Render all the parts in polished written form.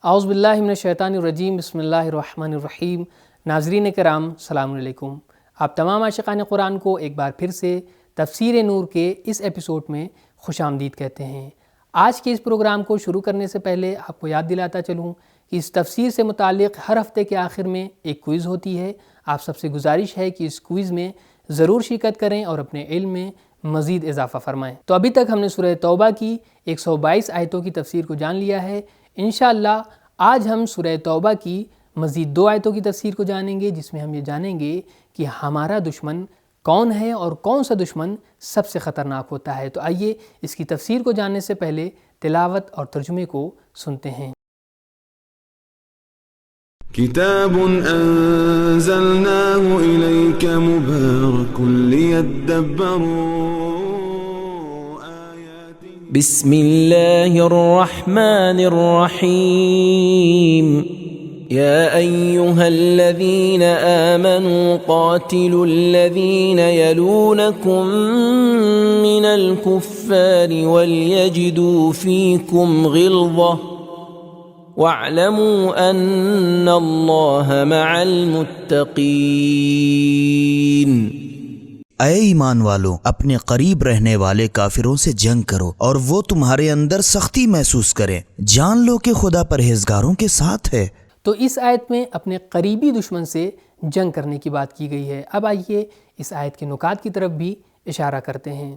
اعوذ باللہ من الشیطان الرجیم، بسم اللہ الرحمن الرحیم۔ ناظرین کرام السلام علیکم۔ آپ تمام عاشقان قرآن کو ایک بار پھر سے تفسیر نور کے اس ایپیسوڈ میں خوش آمدید کہتے ہیں۔ آج کے اس پروگرام کو شروع کرنے سے پہلے آپ کو یاد دلاتا چلوں کہ اس تفسیر سے متعلق ہر ہفتے کے آخر میں ایک کوئز ہوتی ہے۔ آپ سب سے گزارش ہے کہ اس کوئز میں ضرور شرکت کریں اور اپنے علم میں مزید اضافہ فرمائیں۔ تو ابھی تک ہم نے سورہ توبہ کی 122 آیتوں کی تفسیر کو جان لیا ہے۔ انشاءاللہ آج ہم سورہ توبہ کی مزید 2 آیتوں کی تفسیر کو جانیں گے، جس میں ہم یہ جانیں گے کہ ہمارا دشمن کون ہے اور کون سا دشمن سب سے خطرناک ہوتا ہے۔ تو آئیے اس کی تفسیر کو جاننے سے پہلے تلاوت اور ترجمے کو سنتے ہیں۔ کتاب انزلناه الیک مبارک لیدبروا بسم اللہ الرحمن الرحیم یا ایہا الذین آمنوا قاتلوا الذین یلونکم من الکفار ولیجدوا فیکم غلظہ وَاعْلَمُوا أَنَّ اللَّهَ مَعَ الْمُتَّقِينَ۔ اے ایمان والو، اپنے قریب رہنے والے کافروں سے جنگ کرو اور وہ تمہارے اندر سختی محسوس کریں، جان لو کہ خدا پرہیزگاروں کے ساتھ ہے۔ تو اس آیت میں اپنے قریبی دشمن سے جنگ کرنے کی بات کی گئی ہے۔ اب آئیے اس آیت کے نکات کی طرف بھی اشارہ کرتے ہیں۔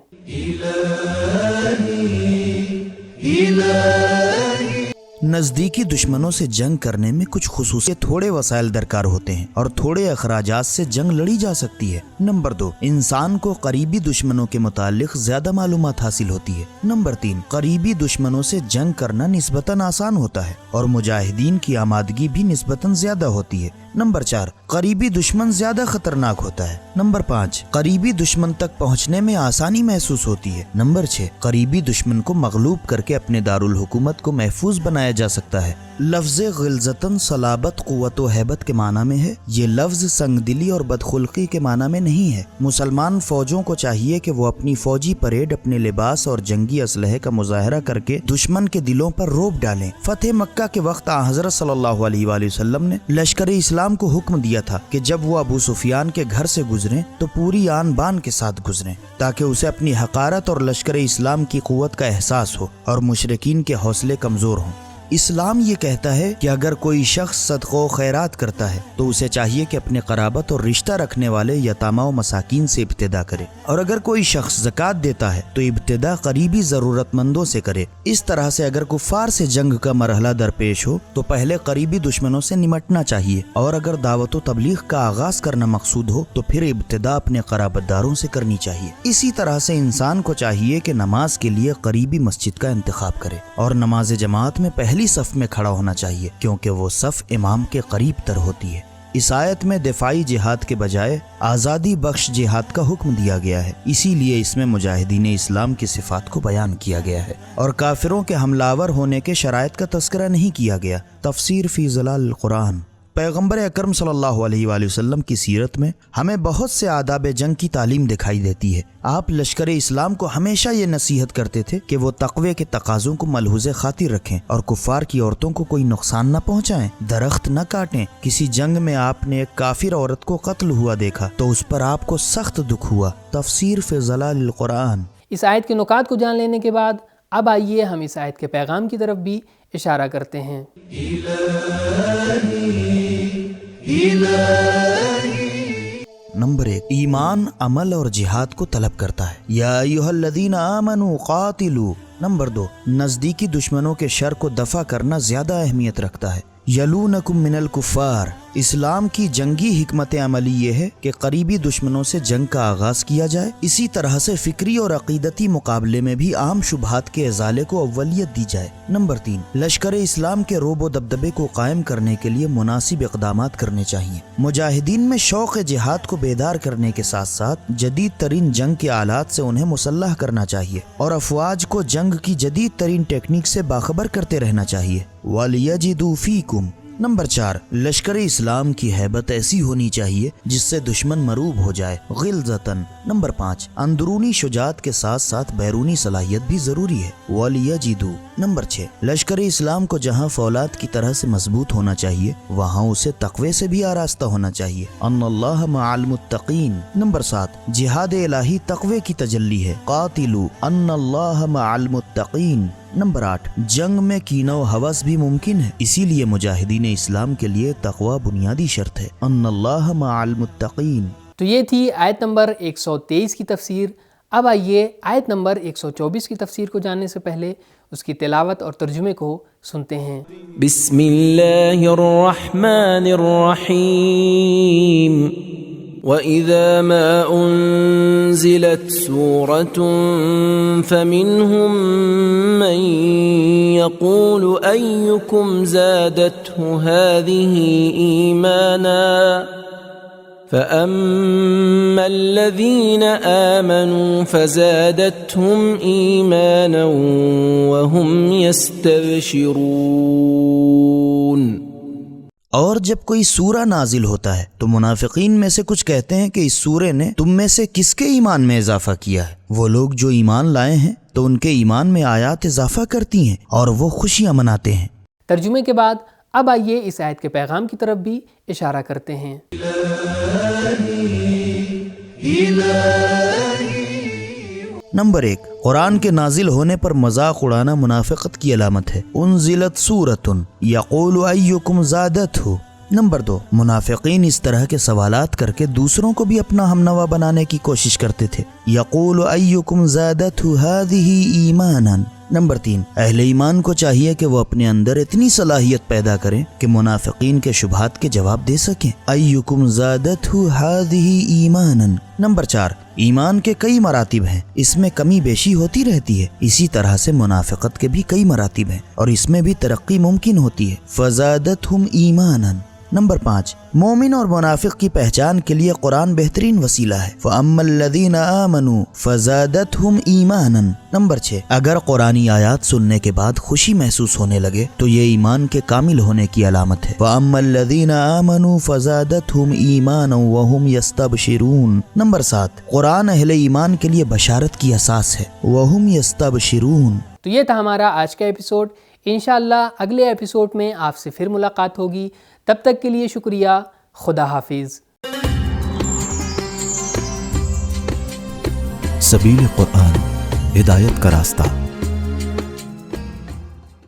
نزدیکی دشمنوں سے جنگ کرنے میں کچھ خصوصی تھوڑے وسائل درکار ہوتے ہیں اور تھوڑے اخراجات سے جنگ لڑی جا سکتی ہے۔ نمبر 2، انسان کو قریبی دشمنوں کے متعلق زیادہ معلومات حاصل ہوتی ہے۔ نمبر 3، قریبی دشمنوں سے جنگ کرنا نسبتاً آسان ہوتا ہے اور مجاہدین کی آمادگی بھی نسبتاً زیادہ ہوتی ہے۔ نمبر 4، قریبی دشمن زیادہ خطرناک ہوتا ہے۔ نمبر 5، قریبی دشمن تک پہنچنے میں آسانی محسوس ہوتی ہے۔ نمبر 6، قریبی دشمن کو مغلوب کر کے اپنے دارالحکومت کو محفوظ بنایا جا سکتا ہے۔ لفظ غلظتاً صلابت، قوت و ہیبت کے معنی میں ہے۔ یہ لفظ سنگ دلی اور بدخلقی کے معنی میں نہیں ہے۔ مسلمان فوجوں کو چاہیے کہ وہ اپنی فوجی پریڈ، اپنے لباس اور جنگی اسلحے کا مظاہرہ کر کے دشمن کے دلوں پر رعب ڈالیں۔ فتح مکہ کے وقت حضرت صلی اللہ علیہ وآلہ وسلم نے لشکر اسلام کو حکم دیا تھا کہ جب وہ ابو سفیان کے گھر سے گزریں تو پوری آن بان کے ساتھ گزریں، تاکہ اسے اپنی حقارت اور لشکر اسلام کی قوت کا احساس ہو اور مشرکین کے حوصلے کمزور ہوں۔ اسلام یہ کہتا ہے کہ اگر کوئی شخص صدقہ و خیرات کرتا ہے تو اسے چاہیے کہ اپنے قرابت اور رشتہ رکھنے والے یتامہ و مساکین سے ابتدا کرے، اور اگر کوئی شخص زکوٰۃ دیتا ہے تو ابتدا قریبی ضرورت مندوں سے کرے۔ اس طرح سے اگر کفار سے جنگ کا مرحلہ درپیش ہو تو پہلے قریبی دشمنوں سے نمٹنا چاہیے، اور اگر دعوت و تبلیغ کا آغاز کرنا مقصود ہو تو پھر ابتدا اپنے قرابت داروں سے کرنی چاہیے۔ اسی طرح سے انسان کو چاہیے کہ نماز کے لیے قریبی مسجد کا انتخاب کرے اور نماز جماعت میں پہلی صف میں کھڑا ہونا چاہیے، کیونکہ وہ صف امام کے قریب تر ہوتی ہے۔ اس آیت میں دفاعی جہاد کے بجائے آزادی بخش جہاد کا حکم دیا گیا ہے، اسی لیے اس میں مجاہدین اسلام کی صفات کو بیان کیا گیا ہے اور کافروں کے حملہ آور ہونے کے شرائط کا تذکرہ نہیں کیا گیا۔ تفسیر فی ظلال القرآن۔ پیغمبر اکرم صلی اللہ علیہ وآلہ وسلم کی سیرت میں ہمیں بہت سے آداب جنگ کی تعلیم دکھائی دیتی ہے۔ آپ لشکر اسلام کو ہمیشہ یہ نصیحت کرتے تھے کہ وہ تقوی کے تقاضوں کو ملحوظ خاطر رکھیں اور کفار کی عورتوں کو کوئی نقصان نہ پہنچائیں، درخت نہ کاٹیں۔ کسی جنگ میں آپ نے ایک کافر عورت کو قتل ہوا دیکھا تو اس پر آپ کو سخت دکھ ہوا۔ تفسیر فی ظلال القرآن۔ اس آیت کے نکات کو جان لینے کے بعد اب آئیے ہم اس آیت کے پیغام کی طرف بھی اشارہ کرتے ہیں۔ نمبر 1، ایمان عمل اور جہاد کو طلب کرتا ہے۔ یا ایھا الذین آمنوا قاتلوا۔ نمبر 2، نزدیکی دشمنوں کے شر کو دفع کرنا زیادہ اہمیت رکھتا ہے۔ یلونکم من الکفار۔ اسلام کی جنگی حکمت عملی یہ ہے کہ قریبی دشمنوں سے جنگ کا آغاز کیا جائے، اسی طرح سے فکری اور عقیدتی مقابلے میں بھی عام شبہات کے ازالے کو اولیت دی جائے۔ نمبر 3، لشکر اسلام کے رعب و دبدبے کو قائم کرنے کے لیے مناسب اقدامات کرنے چاہیے۔ مجاہدین میں شوق جہاد کو بیدار کرنے کے ساتھ ساتھ جدید ترین جنگ کے آلات سے انہیں مسلح کرنا چاہیے اور افواج کو جنگ کی جدید ترین ٹیکنیک سے باخبر کرتے رہنا چاہیے۔ وَلْيَجِدُوا فِيكُمْ، نمبر 4، لشکر اسلام کی ہیبت ایسی ہونی چاہیے جس سے دشمن مروب ہو جائے غلظتاً۔ نمبر 5، اندرونی شجاعت کے ساتھ ساتھ بیرونی صلاحیت بھی ضروری ہے وَلْيَجِدُوا۔ نمبر 6، لشکر اسلام کو جہاں فولاد کی طرح سے مضبوط ہونا چاہیے وہاں اسے تقوی سے بھی آراستہ ہونا چاہیے، ان اللہ مع المتقین۔ نمبر 7، جہاد الہی تقوی کی تجلی ہے، قاتلوا ان اللہ مع المتقین۔ نمبر 8، جنگ میں کینہ و ہوس بھی ممکن ہے، اسی لیے مجاہدین اسلام کے لیے تقوی بنیادی شرط ہے، ان اللہ مع المتقین۔ تو یہ تھی آیت نمبر 123 کی تفسیر۔ اب آئیے آیت نمبر 124 کی تفسیر کو جاننے سے پہلے اس کی تلاوت اور ترجمے کو سنتے ہیں۔ بسم اللہ الرحمن الرحیم وَإِذَا مَا أُنزِلَتْ سُورَةٌ فَمِنْهُمْ مَنْ يَقُولُ أَيُّكُمْ زَادَتْهُ هَذِهِ إِيمَانًا فَأَمَّا الَّذِينَ آمَنُوا فَزَادَتْهُمْ إِيمَانًا وَهُمْ يَسْتَبْشِرُونَ۔ اور جب کوئی سورہ نازل ہوتا ہے تو منافقین میں سے کچھ کہتے ہیں کہ اس سورے نے تم میں سے کس کے ایمان میں اضافہ کیا ہے۔ وہ لوگ جو ایمان لائے ہیں تو ان کے ایمان میں آیات اضافہ کرتی ہیں اور وہ خوشیاں مناتے ہیں۔ ترجمے کے بعد اب آئیے اس آیت کے پیغام کی طرف بھی اشارہ کرتے ہیں۔ نمبر 1، قرآن کے نازل ہونے پر مذاق اڑانا منافقت کی علامت ہے، انزلت سورۃ یقول ایکم زادتہ۔ نمبر 2، منافقین اس طرح کے سوالات کر کے دوسروں کو بھی اپنا ہمنوا بنانے کی کوشش کرتے تھے، یقول ایکم زادتہ ہذہ ایمانا۔ نمبر 3، اہل ایمان کو چاہیے کہ وہ اپنے اندر اتنی صلاحیت پیدا کریں کہ منافقین کے شبہات کے جواب دے سکیں، ایکم زادتہ ہذہ ایمانا۔ نمبر 4، ایمان کے کئی مراتب ہیں، اس میں کمی بیشی ہوتی رہتی ہے، اسی طرح سے منافقت کے بھی کئی مراتب ہیں اور اس میں بھی ترقی ممکن ہوتی ہے، فزادتہم ایمانا۔ نمبر 5، مومن اور منافق کی پہچان کے لیے قرآن بہترین وسیلہ ہے، فَأَمَّا الَّذِينَ آمَنُوا فَزَادَتْهُمْ إِيمَانًا۔ نمبر 6، اگر قرآنی آیات سننے کے بعد خوشی محسوس ہونے لگے تو یہ ایمان کے کامل ہونے کی علامت ہے، فَأَمَّا الَّذِينَ آمَنُوا فَزَادَتْهُمْ إِيمَانًا وَهُمْ يَسْتَبْشِرُونَ۔ نمبر 7، قرآن اہل ایمان کے لیے بشارت کی اساس ہے، وَهُمْ يَسْتَبْشِرُونَ۔ تو یہ تھا ہمارا آج کا ایپیسوڈ۔ انشاءاللہ اگلے ایپیسوڈ میں آپ سے پھر ملاقات ہوگی، تب تک کے لیے شکریہ، خدا حافظ۔ سبیل قرآن، ہدایت کا راستہ۔